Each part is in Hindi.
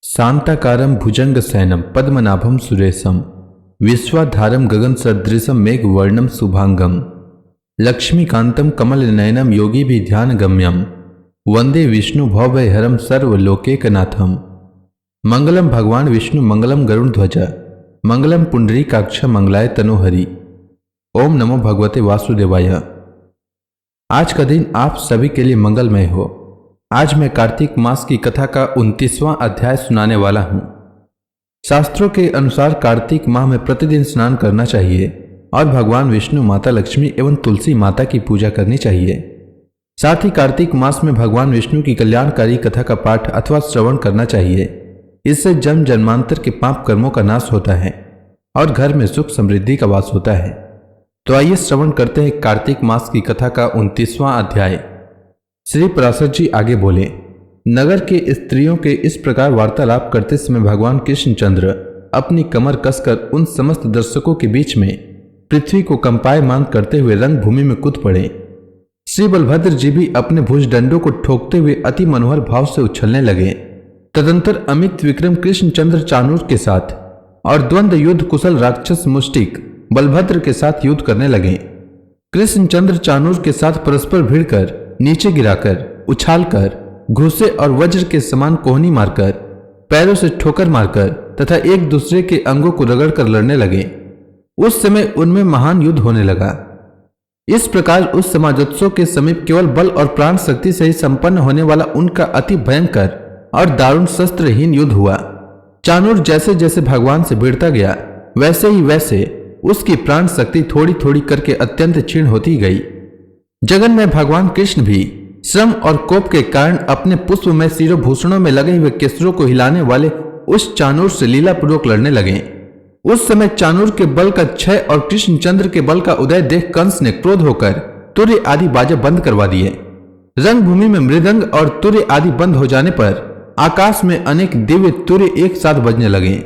शांताकारं भुजंगशयनं पद्मनाभं सुरेशं विश्वाधारं गगनसदृशं मेघवर्णं शुभांगं लक्ष्मीकान्तं कमलनयनं योगिभिर्ध्यानगम्यं वंदे विष्णु भवभयहरं सर्वलोकैकनाथं। मंगलम भगवान विष्णु मंगलम गरुड़ध्वज मंगलम पुंडरीकाक्ष मंगलाय तनोहरि। ओम नमो भगवते वासुदेवाय। आज का दिन आप सभी के लिए मंगलमय हो। आज मैं कार्तिक मास की कथा का 29वां अध्याय सुनाने वाला हूं। शास्त्रों के अनुसार कार्तिक माह में प्रतिदिन स्नान करना चाहिए और भगवान विष्णु, माता लक्ष्मी एवं तुलसी माता की पूजा करनी चाहिए। साथ ही कार्तिक मास में भगवान विष्णु की कल्याणकारी कथा का पाठ अथवा श्रवण करना चाहिए। इससे जन्म जन्मांतर के पाप कर्मों का नाश होता है और घर में सुख समृद्धि का वास होता है। तो आइए श्रवण करते हैं कार्तिक मास की कथा का 29वां अध्याय। श्री पराशर जी आगे बोले, नगर के स्त्रियों के इस प्रकार वार्तालाप करते समय भगवान कृष्णचंद्र अपनी कमर कसकर उन समस्त दर्शकों के बीच में पृथ्वी को कंपायमान करते हुए रंग भूमि में कूद पड़े। श्री बलभद्र जी भी अपने भुजदंडों को ठोकते हुए अति मनोहर भाव से उछलने लगे। तदंतर अमित विक्रम कृष्णचंद्र चाणूर के साथ और द्वंद्व युद्ध कुशल राक्षस मुष्टिक बलभद्र के साथ युद्ध करने लगे। कृष्णचंद्र चाणूर के साथ परस्पर भिड़कर, नीचे गिराकर, उछालकर, घूसे और वज्र के समान कोहनी मारकर, पैरों से ठोकर मारकर तथा एक दूसरे के अंगों को रगड़कर लड़ने लगे। उस समय उनमें महान युद्ध होने लगा। इस प्रकार उस समाजोत्सव के समीप केवल बल और प्राण शक्ति से ही संपन्न होने वाला उनका अति भयंकर और दारुण शस्त्रहीन युद्ध हुआ। चाणूर जैसे जैसे भगवान से भिड़ता गया वैसे ही वैसे उसकी प्राण शक्ति थोड़ी थोड़ी करके अत्यंत क्षीण होती गई। जगन में भगवान कृष्ण भी श्रम और कोप के कारण अपने पुष्प में शिरोभूषणों में लगे हुए केसरों को हिलाने वाले उस चाणूर से लीलापूर्वक लड़ने लगे। उस समय चाणूर के बल का क्षय और कृष्णचंद्र के बल का उदय देख कंस ने क्रोध होकर तुर्य आदि बाजे बंद करवा दिए। रंगभूमि में मृदंग और तुर्य आदि बंद हो जाने पर आकाश में अनेक दिव्य तुर्य एक साथ बजने लगे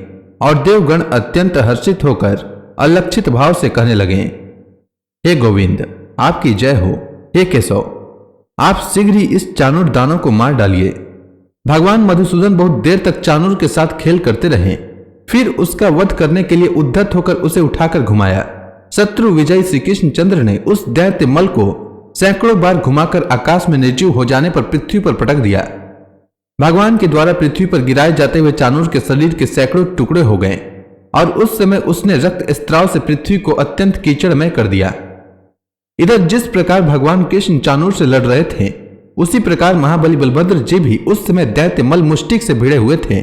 और देवगण अत्यंत हर्षित होकर अलक्षित भाव से कहने लगे, हे गोविंद, आपकी जय हो। हे केशव, आप शीघ्र ही इस चाणूर दानव को मार डालिए। भगवान मधुसूदन बहुत देर तक चाणूर के साथ खेल करते रहे, फिर उसका वध करने के लिए उद्धत होकर उसे उठाकर घुमाया। शत्रु विजयी श्री कृष्णचंद्र ने उस दैत्य मल को सैकड़ों बार घुमाकर आकाश में निर्जीव हो जाने पर पृथ्वी पर पटक दिया। भगवान के द्वारा पृथ्वी पर गिराए जाते हुए चाणूर के शरीर के सैकड़ों टुकड़े हो गए और उस समय उसने रक्त स्त्राव से पृथ्वी को अत्यंत कीचड़मय कर दिया। इधर जिस प्रकार भगवान कृष्ण चाणूर से लड़ रहे थे, उसी प्रकार महाबली बलभद्र जी भी उस समय दैत्य मल मुष्टिक से भिड़े हुए थे।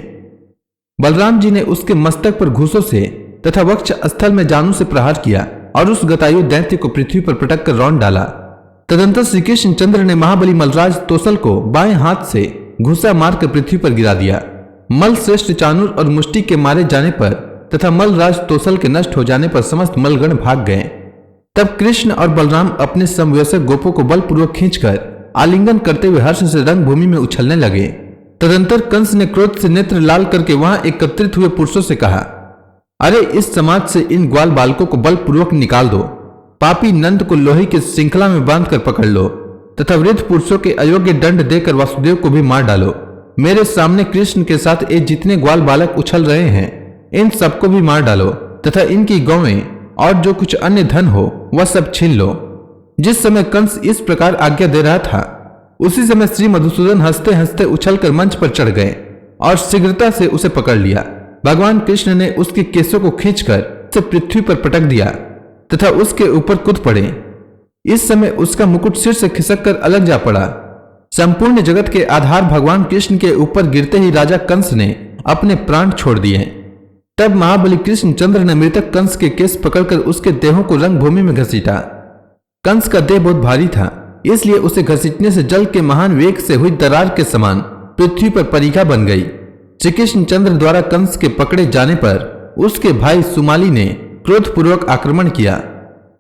बलराम जी ने उसके मस्तक पर घूसों से तथा वक्ष स्थल में जानू से प्रहार किया और उस गतायु दैत्य को पृथ्वी पर पटक कर रौंद डाला। तदंतर श्री कृष्णचंद्र ने महाबली मलराज तोसल को बाएं हाथ से घुसा मारकर पृथ्वी पर गिरा दिया। मल श्रेष्ठ चाणूर और मुष्टिक के मारे जाने पर तथा मलराज तोसल के नष्ट हो जाने पर समस्त मलगण भाग गए। तब कृष्ण और बलराम अपने समवयस्क गोपों को बलपूर्वक खींचकर आलिंगन करते हुए हर्ष से रंग भूमि में उछलने लगे। तदंतर कंस ने क्रोध से नेत्र लाल करके वहां एकत्रित हुए पुरुषों से कहा, अरे इस समाज से इन ग्वाल बालकों को बलपूर्वक निकाल दो। पापी नंद को लोहे की श्रृंखला में बांधकर पकड़ लो तथा वृद्ध पुरुषों के अयोग्य दंड देकर वासुदेव को भी मार डालो। मेरे सामने कृष्ण के साथ ये जितने ग्वाल बालक उछल रहे हैं, इन सबको भी मार डालो तथा इनकी गौवें और जो कुछ अन्य धन हो वह सब छीन लो। जिस समय कंस इस प्रकार आज्ञा दे रहा था, उसी समय श्री मधुसूदन हंसते हंसते उछलकर मंच पर चढ़ गए और शीघ्रता से उसे पकड़ लिया। भगवान कृष्ण ने उसके केसों को खींचकर उसे पृथ्वी पर पटक दिया तथा उसके ऊपर कूद पड़े। इस समय उसका मुकुट सिर से खिसक कर अलग जा पड़ा। संपूर्ण जगत के आधार भगवान कृष्ण के ऊपर गिरते ही राजा कंस ने अपने प्राण छोड़ दिए। तब महाबली कृष्णचंद्र ने मृतक कंस के केस पकड़कर उसके देहों को रंग भूमि में घसीटा। कंस का देह बहुत भारी था, इसलिए उसे घसीटने से जल के महान वेग से हुई दरार के समान पृथ्वी पर परीक्षा बन गई। श्री कृष्णचंद्र द्वारा कंस के पकड़े जाने पर उसके भाई सुमाली ने क्रोधपूर्वक आक्रमण किया।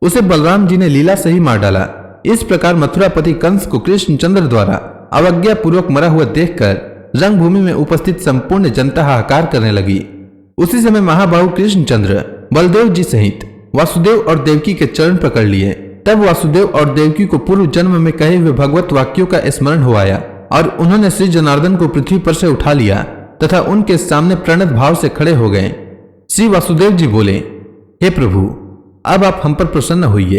उसे बलराम जी ने लीला से ही मार डाला। इस प्रकार मथुरापति कंस को कृष्णचंद्र द्वारा अवज्ञा पूर्वक मरा हुआ देखकर रंगभूमि में उपस्थित संपूर्ण जनता हाहाकार करने लगी। उसी समय महाबाहु कृष्णचंद्र बलदेव जी सहित वासुदेव और देवकी के चरण पकड़ लिए। तब वासुदेव और देवकी को पूर्व जन्म में कहे हुए भगवत वाक्यों का स्मरण हो आया और उन्होंने श्री जनार्दन को पृथ्वी पर से उठा लिया तथा उनके सामने प्रणत भाव से खड़े हो गए। श्री वासुदेव जी बोले, हे प्रभु, अब आप हम पर प्रसन्न होइए।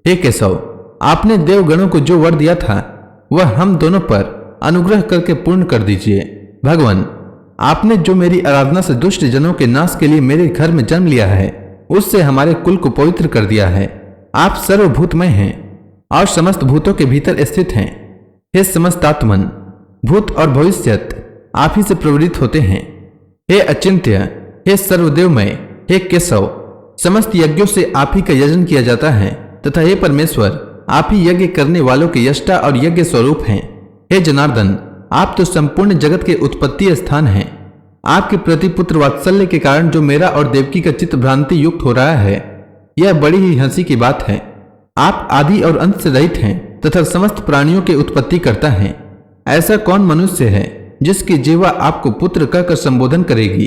हे केशव, आपने देवगणों को जो वर दिया था वह हम दोनों पर अनुग्रह करके पूर्ण कर दीजिए। भगवान, आपने जो मेरी आराधना से दुष्ट जनों के नाश के लिए मेरे घर में जन्म लिया है, उससे हमारे कुल को पवित्र कर दिया है। आप सर्वभूतमय हैं और समस्त भूतों के भीतर स्थित हैं। हे समस्त आत्मन, भूत और भविष्यत आप ही से प्रवृत्त होते हैं। हे अचिंत्य, हे सर्वदेवमय, हे केशव, समस्त यज्ञों से आप ही का यजन किया जाता है तथा हे परमेश्वर, आप ही यज्ञ करने वालों के यष्टा और यज्ञ स्वरूप हैं। हे जनार्दन, आप तो संपूर्ण जगत के उत्पत्ति स्थान हैं। आपके प्रति पुत्र वात्सल्य के कारण जो मेरा और देवकी का चित्त भ्रांति युक्त हो रहा है, यह बड़ी ही हंसी की बात है। आप आदि और अंत से रहित हैं तथा समस्त प्राणियों के उत्पत्ति करता हैं। ऐसा कौन मनुष्य है जिसकी जीवा आपको पुत्र कहकर संबोधन करेगी?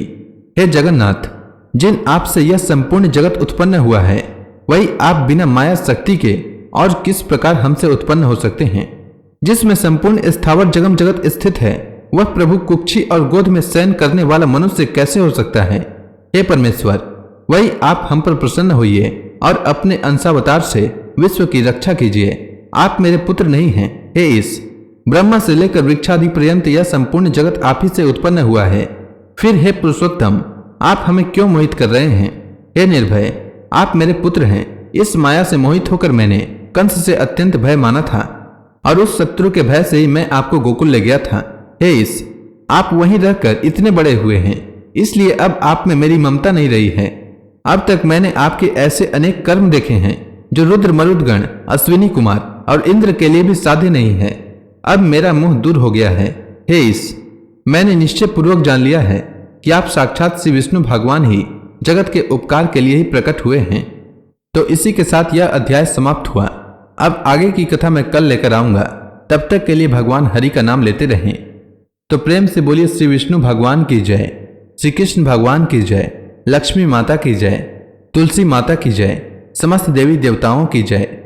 हे जगन्नाथ, जिन आपसे यह संपूर्ण जगत उत्पन्न हुआ है, वही आप बिना माया शक्ति के और किस प्रकार हमसे उत्पन्न हो सकते हैं? जिसमें संपूर्ण स्थावर जगम जगत स्थित है, वह प्रभु कुक्षी और गोद में शयन करने वाला मनुष्य कैसे हो सकता है? हे परमेश्वर, वही आप हम पर प्रसन्न होइए और अपने अंशावतार से विश्व की रक्षा कीजिए। आप मेरे पुत्र नहीं हैं। हे ईश, ब्रह्मा से लेकर वृक्षादि पर्यंत यह संपूर्ण जगत आप ही से उत्पन्न हुआ है। फिर हे पुरुषोत्तम, आप हमें क्यों मोहित कर रहे हैं? हे निर्भय, आप मेरे पुत्र हैं। इस माया से मोहित होकर मैंने कंस से अत्यंत भय माना था और उस शत्रु के भय से ही मैं आपको गोकुल ले गया था। हे ईश, आप वहीं रहकर इतने बड़े हुए हैं, इसलिए अब आप में मेरी ममता नहीं रही है। अब तक मैंने आपके ऐसे अनेक कर्म देखे हैं जो रुद्र मरुदगण, अश्विनी कुमार और इंद्र के लिए भी साध्य नहीं है। अब मेरा मुंह दूर हो गया है। हे ईश, मैंने निश्चय पूर्वक जान लिया है कि आप साक्षात श्री विष्णु भगवान ही जगत के उपकार के लिए ही प्रकट हुए हैं। तो इसी के साथ यह अध्याय समाप्त हुआ। अब आगे की कथा मैं कल लेकर आऊंगा। तब तक के लिए भगवान हरि का नाम लेते रहें। तो प्रेम से बोलिए श्री विष्णु भगवान की जय, श्री कृष्ण भगवान की जय, लक्ष्मी माता की जय, तुलसी माता की जय, समस्त देवी देवताओं की जय।